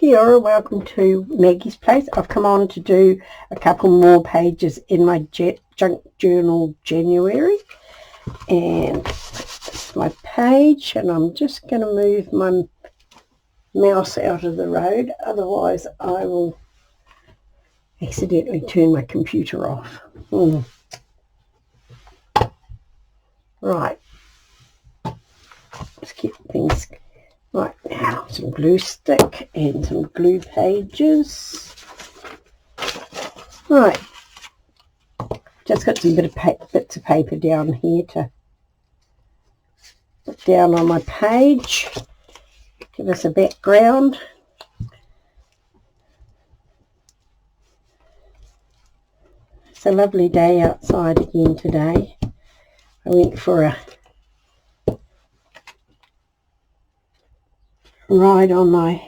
Kia ora, welcome to Maggie's Place. I've come on to do a couple more pages in my junk journal January, and this is my page, and I'm just going to move my mouse out of the road, otherwise I will accidentally turn my computer off. Right, let's get things right now. Some glue stick and some glue pages. Right, just got some bits of paper down here to put down on my page, give us a background. It's a lovely day outside again today. I went for a ride on my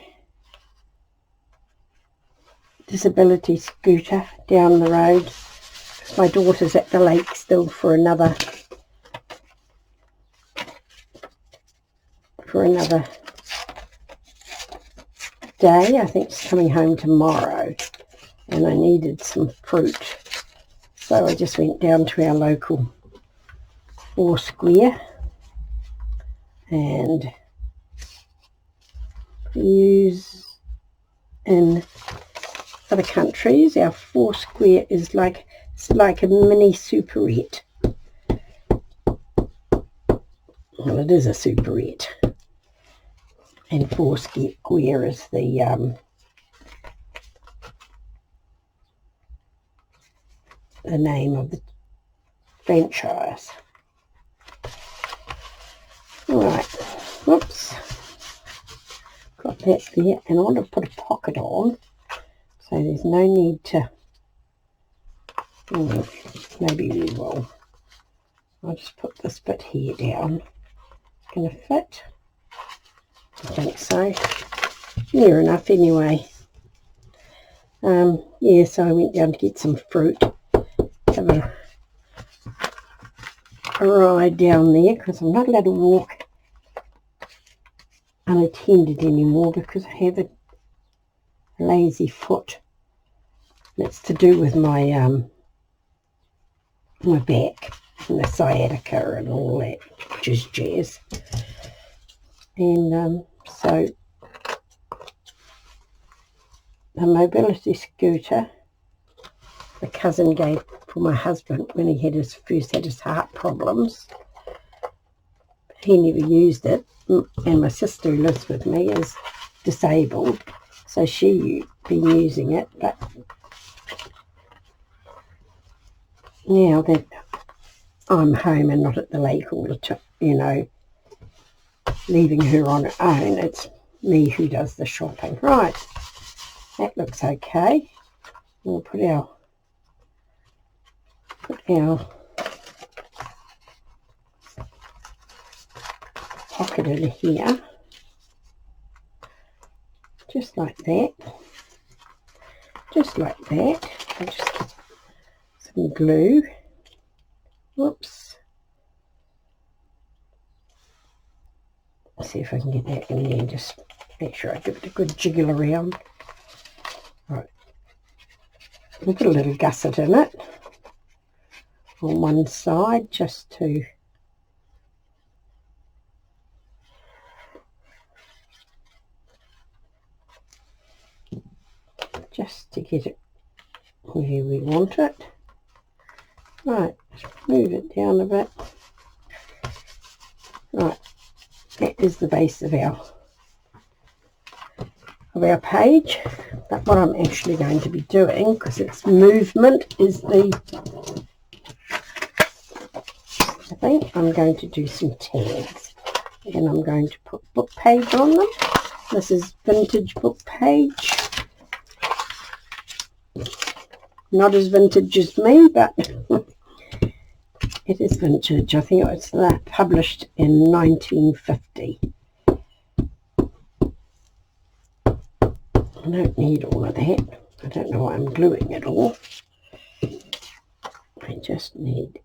disability scooter down the road. My daughter's at the lake still for another day. I think she's coming home tomorrow, and I needed some fruit, so I just went down to our local Foursquare, and use in other countries our Foursquare is like a mini superette. Well, it is a superette, and Foursquare is the name of the franchise. Right, whoops, got that there, and I want to put a pocket on, so there's no need to, maybe we will. I'll just put this bit here down. It's going to fit. I think so. Near enough anyway. Yeah, so I went down to get some fruit. Have a ride down there, because I'm not allowed to walk unattended anymore because I have a lazy foot. That's to do with my my back and the sciatica and all that jazz. And so the mobility scooter the cousin gave for my husband when he first had his heart problems. He never used it, and my sister who lives with me is disabled, so she been using it. But now that I'm home and not at the lake all the time, leaving her on her own, it's me who does the shopping. Right, that looks okay. We'll put our pocket in here, just like that. I'll just get some glue. Whoops. Let's see if I can get that in there. Just make sure I give it a good jiggle around. Right. We'll put a little gusset in it on one side just to get it where we want it. Right, let's move it down a bit. Right, that is the base of our page. But what I'm actually going to be doing, because it's movement, is I think I'm going to do some tags, and I'm going to put book page on them. This is vintage book page. Not as vintage as me, but it is vintage. I think it's published in 1950. I don't need all of that. I don't know why I'm gluing it all. I just need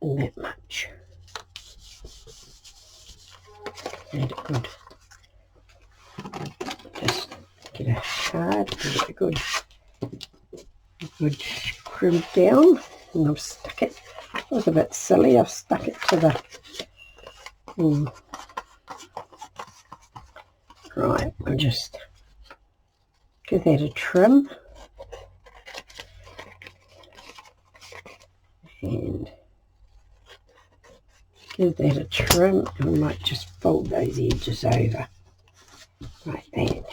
that much. Made it good get a card, give it a good crimp down, and I've stuck it. It was a bit silly. I've stuck it to the right. I'll just give that a trim and give that a trim, and we might just fold those edges over like that.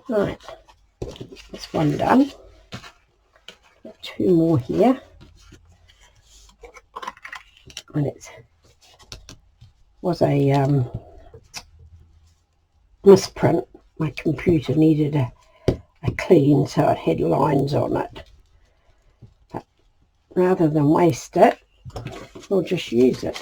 Right, that's one done. Got two more here, and it was a misprint. My computer needed a clean, so it had lines on it. But rather than waste it, we'll just use it.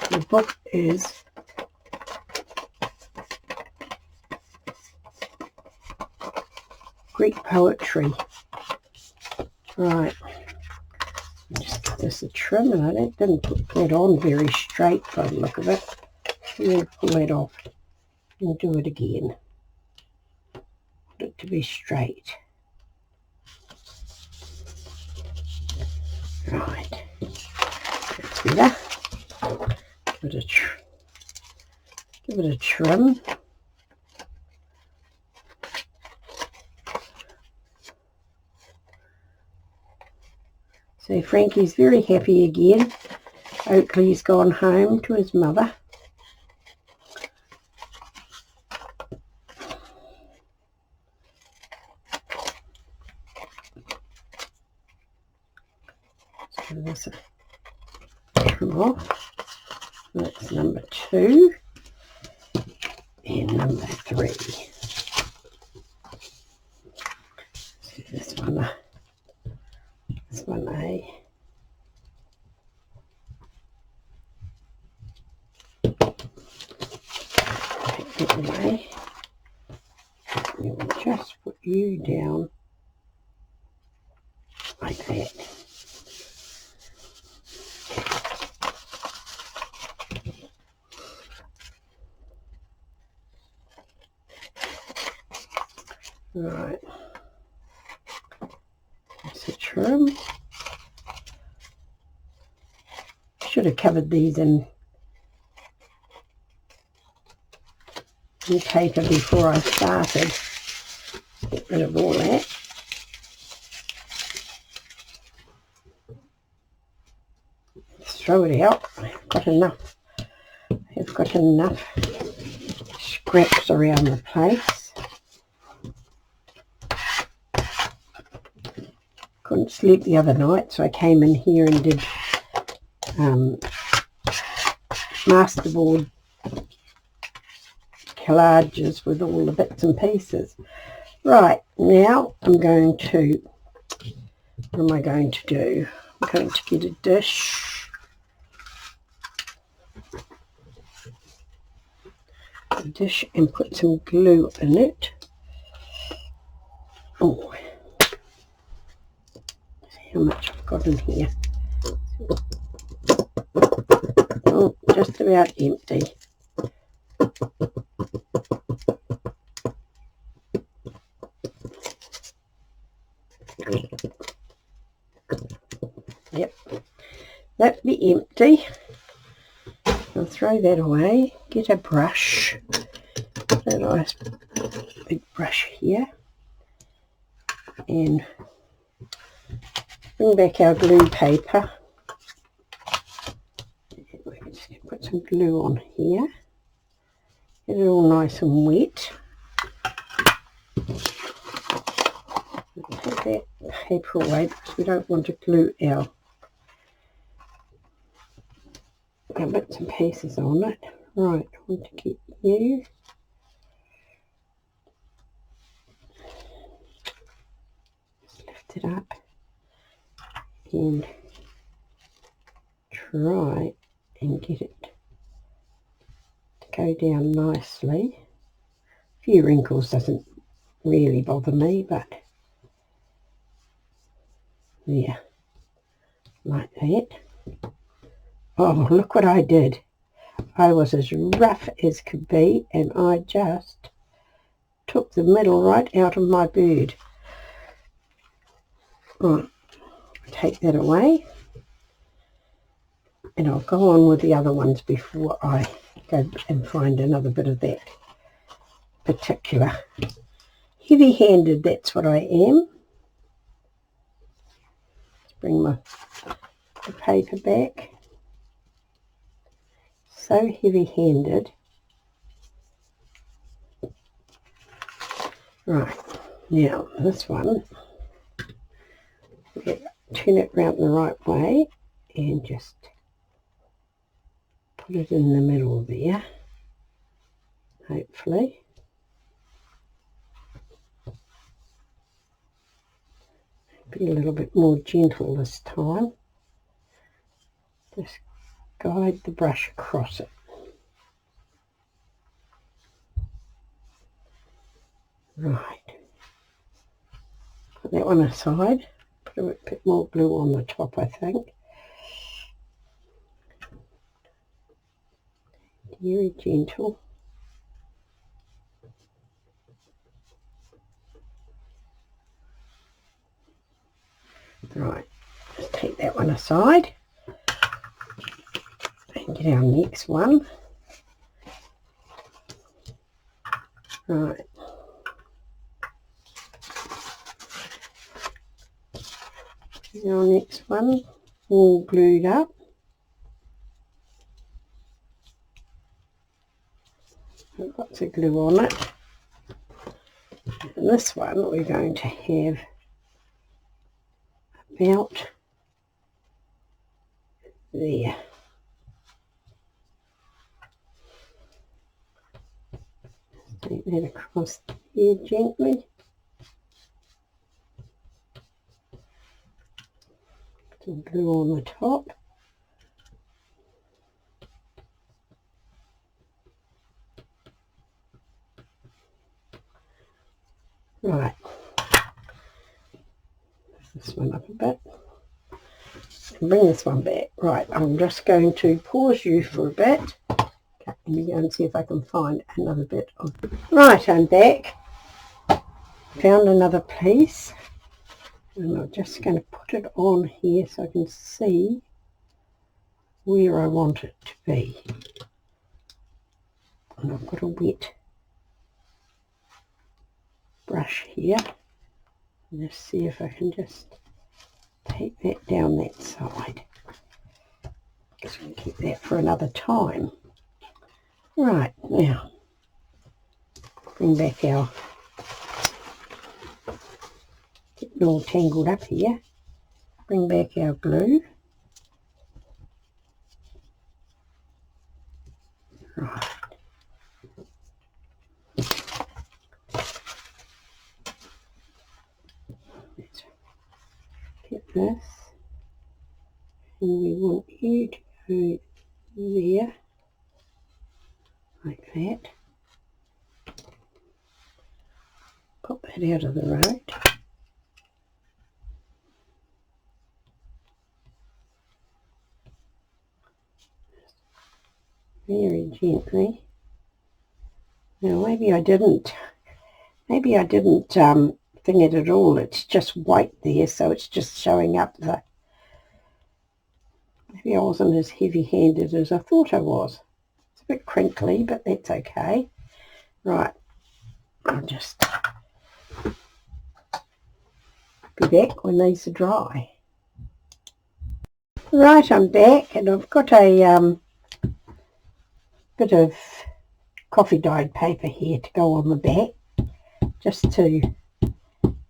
The book is Greek poetry. Right, just give this a trim, and I didn't put that on very straight by the look of it. I'm going to pull that off and do it again. Want it to be straight. Right, that's better. Give it a trim. So Frankie's very happy again. Oakley's gone home to his mother. So this trim off. That's number 2 and number 3. So this one A. Take that away. We will just put you down like that. Right, that's a trim. Should have covered these in paper before I started. Get rid of all that. Let's throw it out. I've got enough scraps around the place. Couldn't sleep the other night, so I came in here and did masterboard collages with all the bits and pieces. Right, now I'm going to, what am I going to do? I'm going to get a dish. And put some glue in it. Oh, see how much I've got in here. Oh, just about empty. Yep, that'd be empty. I'll throw that away. Get a brush, a nice big brush here, and bring back our glue paper. Just put some glue on here. Get it all nice and wet. Take that paper away because we don't want to glue our bits and pieces on it. Right, I want to get you. Just lift it up and try and get it to go down nicely. A few wrinkles doesn't really bother me, but yeah, like that. Oh, look what I did. I was as rough as could be, and I just took the middle right out of my bird. Right, take that away, and I'll go on with the other ones before I go and find another bit of that particular. Heavy-handed, that's what I am. Let's bring the paper back. So heavy-handed. Right, now this one, turn it round the right way and just put it in the middle there, hopefully. Be a little bit more gentle this time. Just guide the brush across it. Right. Put that one aside. Put a bit more glue on the top, I think. Very gentle. Right. Just take that one aside. And get our next one. Right. Our next one all glued up. Lots of glue on it. And this one we're going to have about there. Take that across here gently. Put some glue on the top. Right. This one up a bit. And bring this one back. Right, I'm just going to pause you for a bit. Okay, let me go and see if I can find another bit of... Right, I'm back. Found another piece. And I'm just going to put it on here so I can see where I want it to be. And I've got a wet brush here. And just see if I can just take that down that side. Because we can keep that for another time. Right, now bring back our, getting all tangled up here. Bring back our glue. Right. Let's get this. And we want you to go there, like that. Pop that out of the road. Very gently. Now maybe I didn't thing it at all. It's just white there, so it's just showing up the... Maybe I wasn't as heavy-handed as I thought I was. It's a bit crinkly, but that's okay. Right, I'll just be back when these are dry. Right, I'm back, and I've got a bit of coffee dyed paper here to go on the back, just to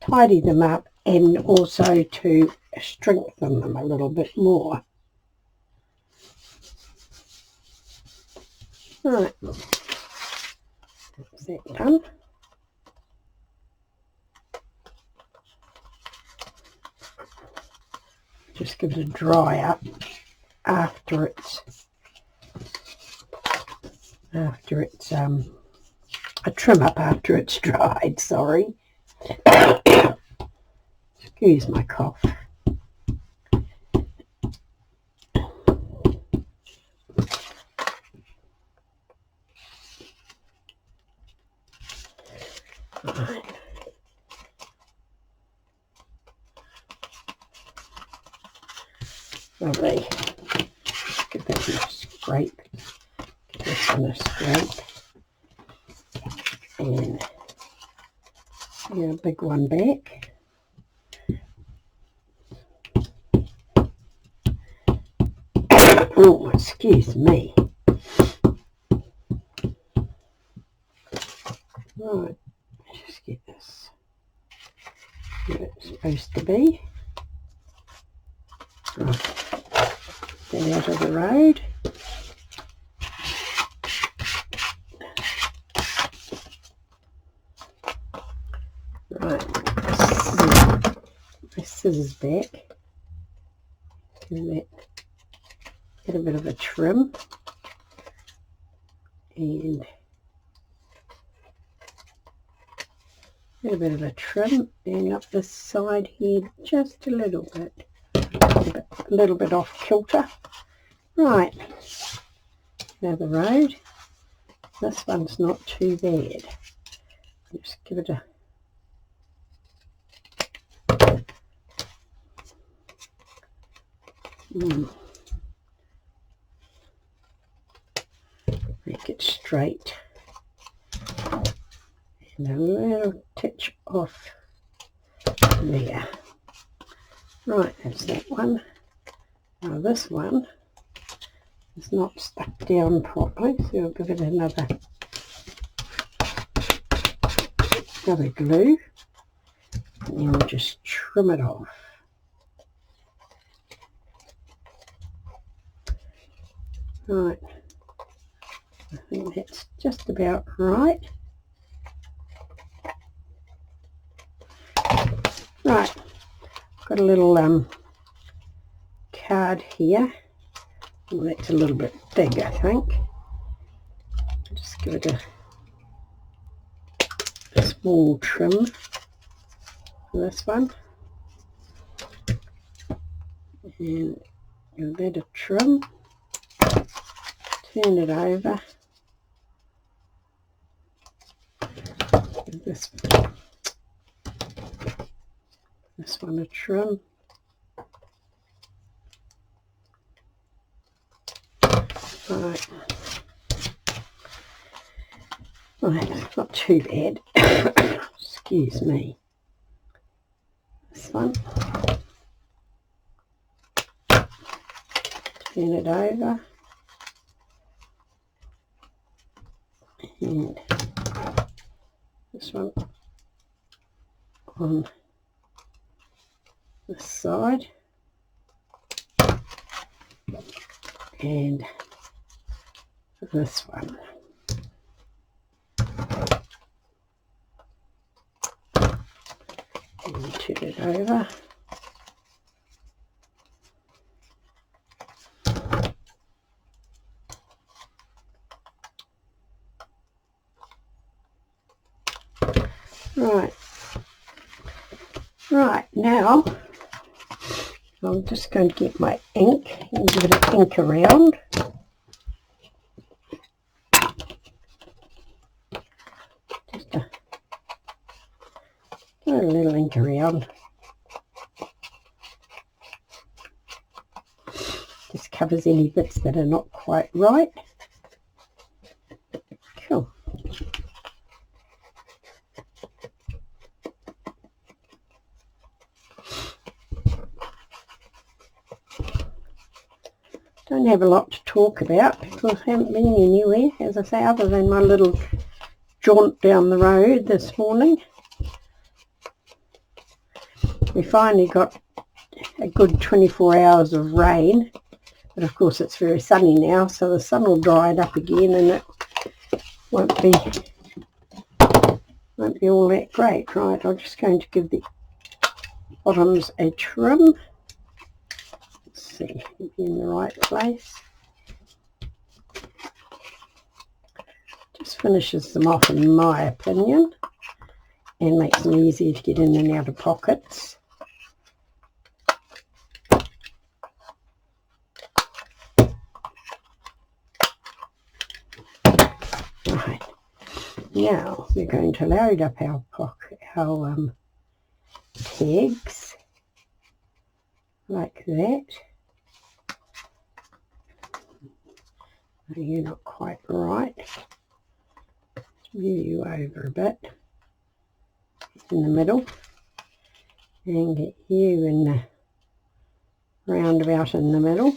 tidy them up and also to strengthen them a little bit more. Right, that's that done. Just give it a dry up after it's a trim up after it's dried, sorry. Excuse my cough. Right. Lovely. Give that a scrape. Give this one a scrape. And a big one back. Oh, excuse me. Right, let's just get this where it's supposed to be. Right. Get out of the road. Right, my scissors back. Get a bit of a trim, and a bit of a trim, and up this side here just a little bit off kilter. Right, now the road. This one's not too bad. Just give it a make it straight, and a little touch off there. Right, that's that one. Now this one is not stuck down properly, so we'll give it another glue, and then we'll just trim it off. Right, I think that's just about right. Right, got a little card here. Well, that's a little bit big, I think. Just give it a small trim for this one, and give that a trim. Turn it over. Give this one a trim. Right. Right, not too bad. Excuse me. This one. Turn it over. And this one on this side, and this one. And turn it over. Right, now I'm just going to get my ink and give it an ink around. Just a little ink around. Just covers any bits that are not quite right. Cool. Don't have a lot to talk about because I haven't been anywhere, as I say, other than my little jaunt down the road this morning. We finally got a good 24 hours of rain, but of course it's very sunny now, so the sun will dry it up again and it won't be all that great. Right, I'm just going to give the bottoms a trim. See, be in the right place. Just finishes them off, in my opinion, and makes them easier to get in and out of pockets. Right, Now we're going to load up our tags like that. You're not quite right. Let's move you over a bit in the middle and get you in the roundabout in the middle.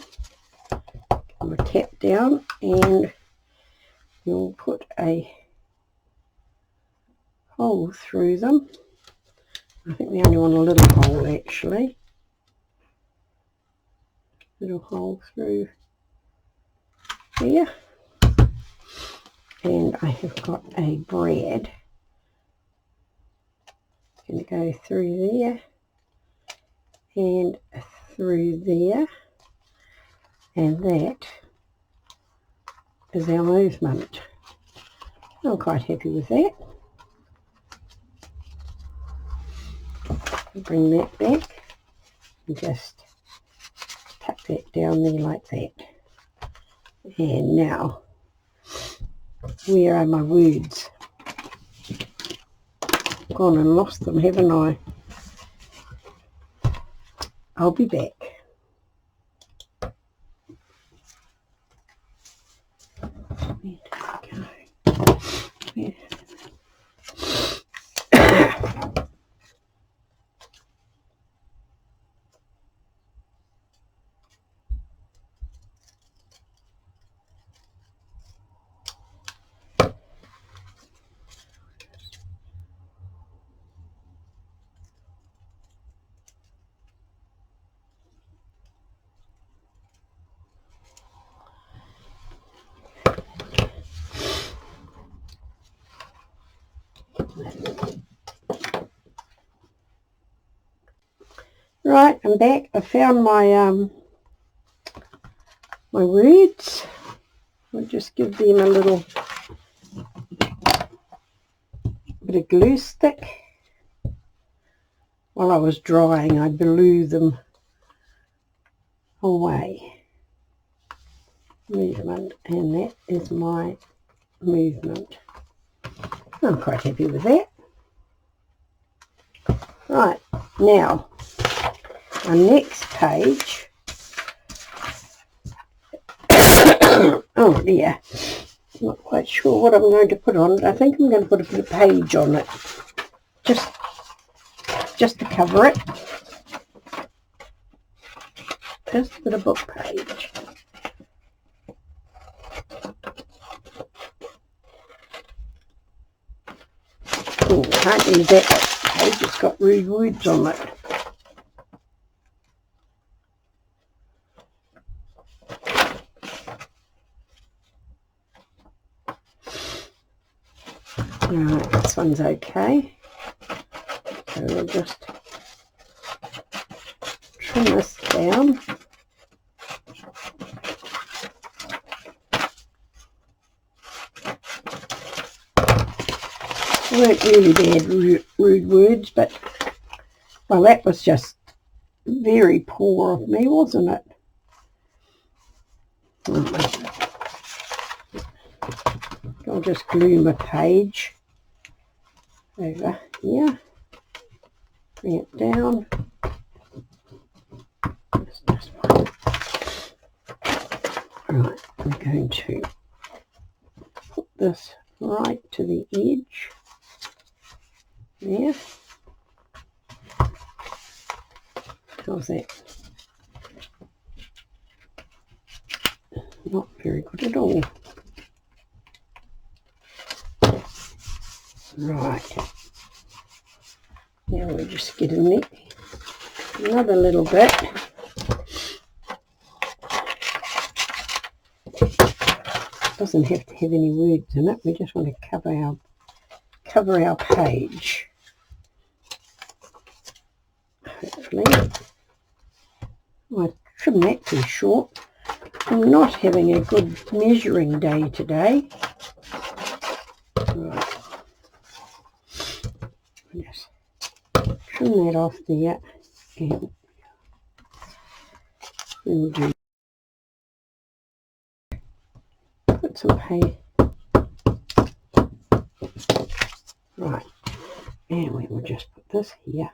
We'll tap down and you'll put a hole through them. I think we only want a little hole actually. Little hole through there. And I have got a brad. Going to go through there and through there. And that is our movement. I'm quite happy with that. Bring that back and just tuck that down there like that. And now, where are my words? Gone and lost them, haven't I? I'll be back. Where did I go? Where? Right, I'm back. I found my my words. I'll just give them a little bit of glue stick. While I was drying, I blew them away. Movement, and that is my movement. I'm quite happy with that. Right, now our next page. Oh dear, not quite sure what I'm going to put on it. I think I'm going to put a bit of page on it, just to cover it. Just a bit of book page. Oh, can't use that page, it's got rude words on it. Right, this one's okay. So we'll just trim this down. They weren't really bad rude words, but well, that was just very poor of me, wasn't it? I'll just glue my page over here, bring it down. Just one. Right, I'm going to put this right to the edge there. How's that? Not very good at all. Right, now we're just getting it another little bit. Doesn't have to have any words in it. We just want to cover our page. Hopefully, I trim that too short. I'm not having a good measuring day today. Right. Just trim that off there, and we'll do put some we'll just put this here,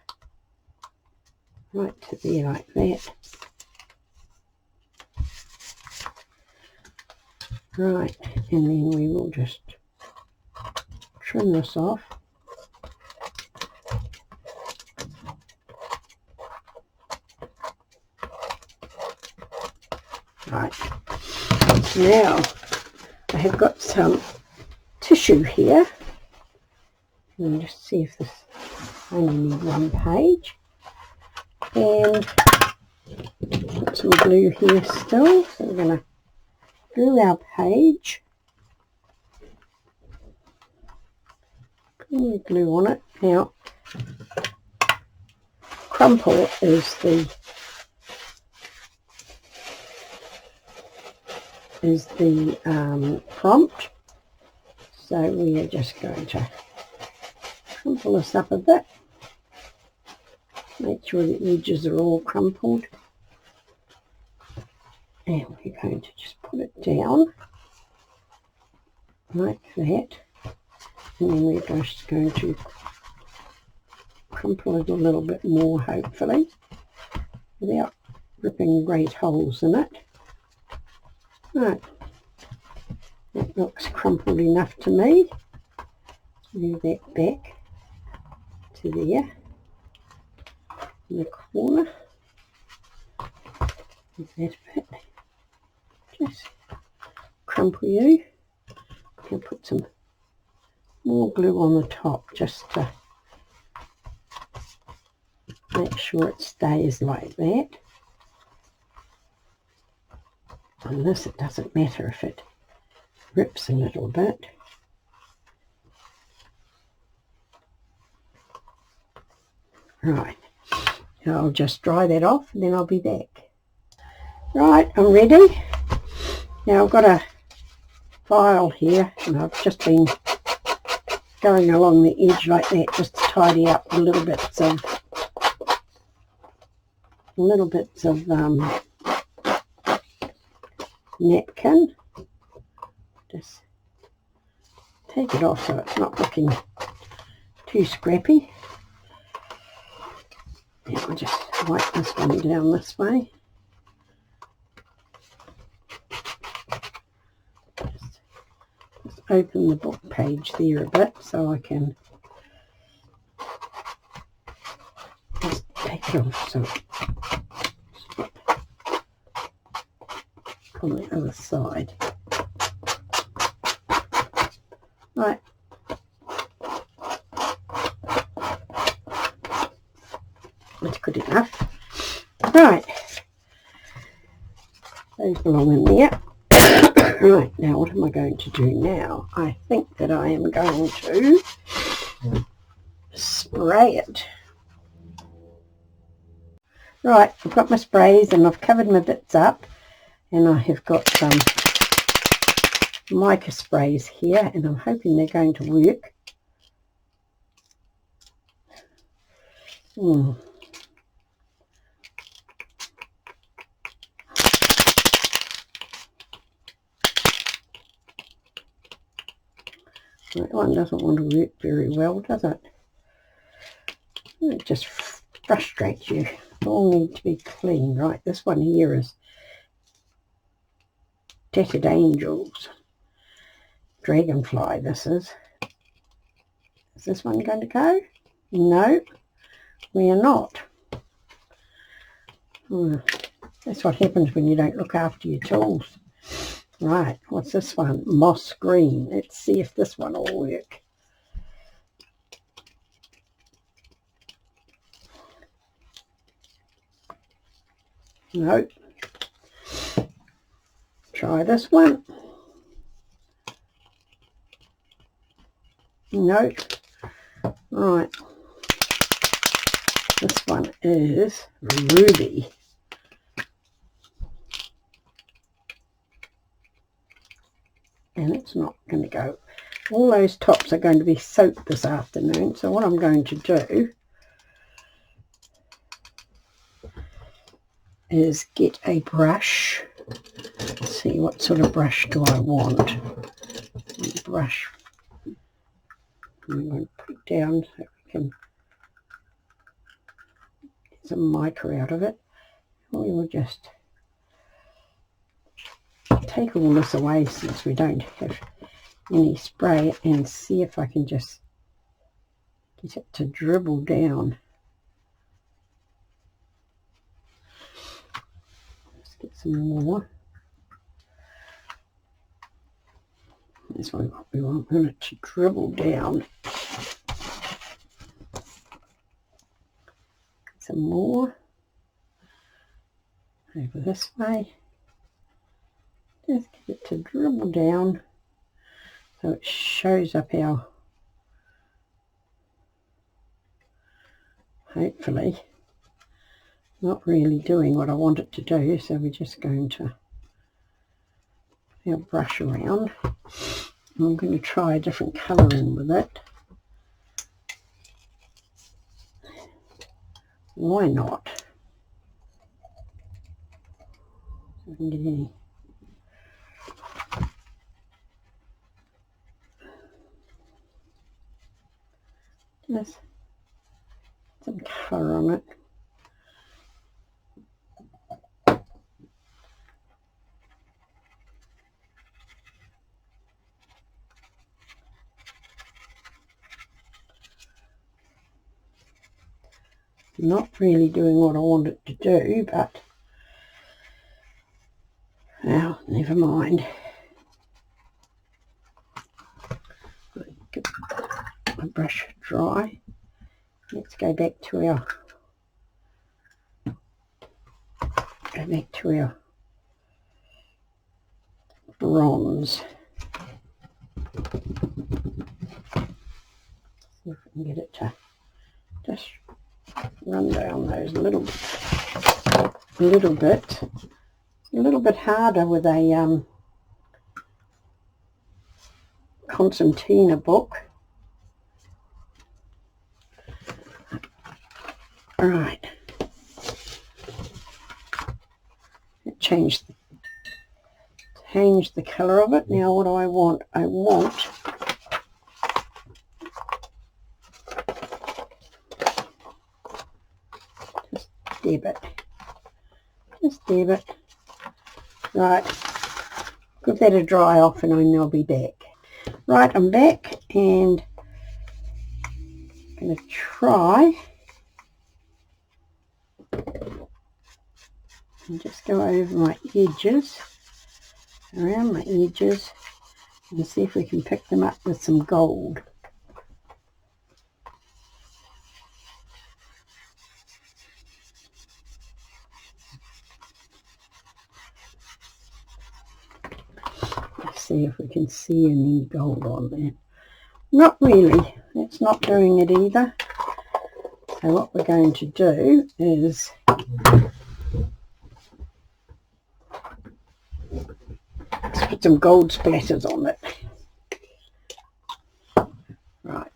right to there like that. Right, and then we will just trim this off. Right, now I have got some tissue here. And just see if this only need one page. And put some glue here still. So we're going to glue our page. Put glue on it. Now, Crumpled is the prompt. So we are just going to crumple this up a bit. Make sure the edges are all crumpled. And we're going to just put it down like that. And then we're just going to crumple it a little bit more, hopefully, without ripping great holes in it. Right. That looks crumpled enough to me. Move that back to there in the corner. Move that a bit. Just crumple you. And put some more glue on the top just to make sure it stays like that. On this it doesn't matter if it rips a little bit. Right, now I'll just dry that off and then I'll be back. Right, I'm ready. Now I've got a file here and I've just been going along the edge like that just to tidy up the little bits of napkin. Just take it off so it's not looking too scrappy. Now I'll just wipe this one down this way. Just open the book page there a bit so I can just take it off so on the other side. Right. That's good enough. Right. Those belong in there. Right, now what am I going to do now? I think that I am going to spray it. Right, I've got my sprays and I've covered my bits up. And I have got some mica sprays here and I'm hoping they're going to work. That one doesn't want to work very well, does it? It just frustrates you. They all need to be clean. Right, this one here is Tattered Angels. Dragonfly, this is. Is this one going to go? No, we are not. That's what happens when you don't look after your tools. Right, what's this one? Moss Green. Let's see if this one will work. Nope. Try this one. Nope. Right. This one is Ruby. And it's not going to go. All those tops are going to be soaked this afternoon. So what I'm going to do is get a brush. Let's see, what sort of brush do I want? Brush. I'm going to put it down so we can some mica out of it. We will just take all this away since we don't have any spray and see if I can just get it to dribble down. Let's get some more. That's what we want. We want it to dribble down. Some more over this way. Just get it to dribble down so it shows up our, hopefully, not really doing what I want it to do, so we're just going to our brush around. I'm going to try a different colouring with it. Why not? So I can get any. Just some colour on it. Not really doing what I want it to do, but well, never mind. Get my brush dry. Let's go back to our bronze. See if we can get it to just run down those a little bit. A little bit harder with a concertina book. Right. Change the colour of it. Now what do I want? I want just dab it. Right, give that a dry off and then I'll be back. Right, I'm back and I'm going to try and just go over my edges, around my edges, and see if we can pick them up with some gold. Let's see if we can see any gold on there. Not really, it's not doing it either. So what we're going to do is let's put some gold splatters on it. Right.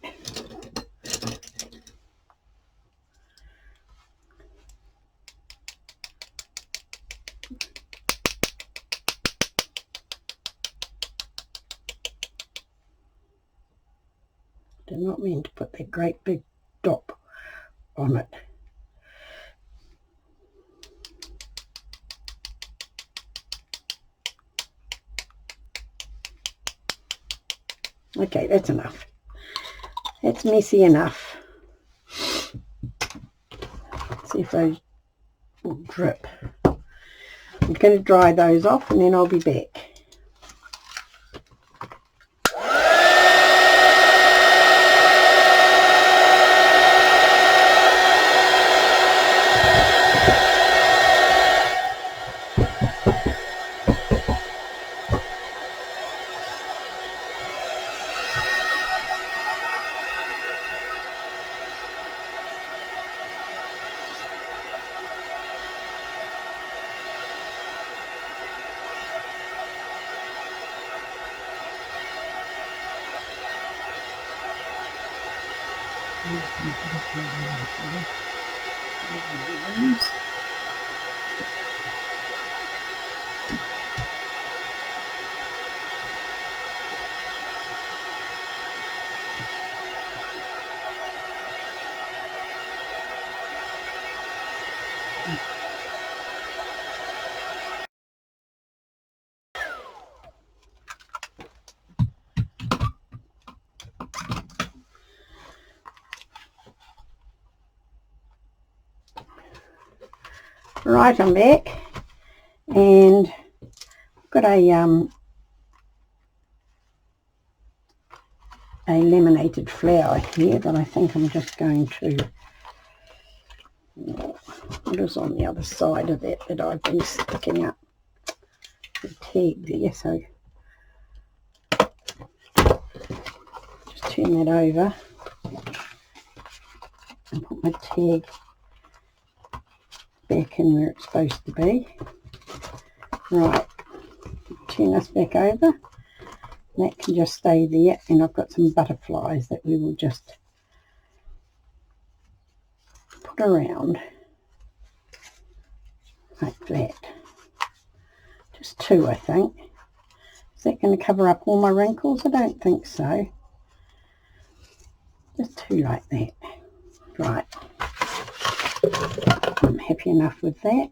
Did not mean to put that great big dot on it. Okay, that's enough. That's messy enough. Let's see if those will drip. I'm going to dry those off and then I'll be back. Right, I'm back, and I've got a laminated flower here that I think I'm just going to, what is on the other side of that I've been sticking up the tag there, so just turn that over and put my tag back in where it's supposed to be. Right, turn this back over. That can just stay there, and I've got some butterflies that we will just put around like that. Just 2, I think. Is that going to cover up all my wrinkles? I don't think so. Just 2 like that. Right. I'm happy enough with that.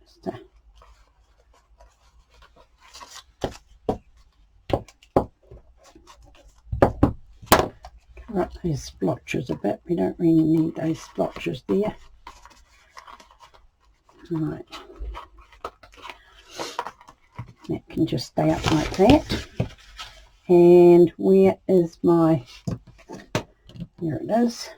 Just cover up those splotches a bit. We don't really need those splotches there. Right. That can just stay up like that. And where is my, here it is.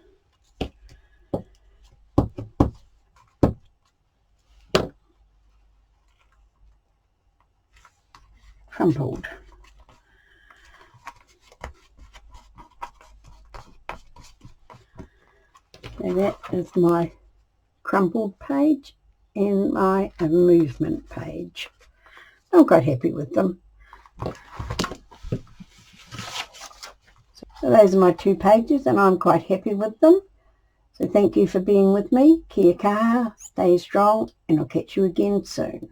Crumpled. So that is my crumpled page and my movement page. I'm quite happy with them. So those are my 2 pages, and I'm quite happy with them. So thank you for being with me. Kia kaha, stay strong, and I'll catch you again soon.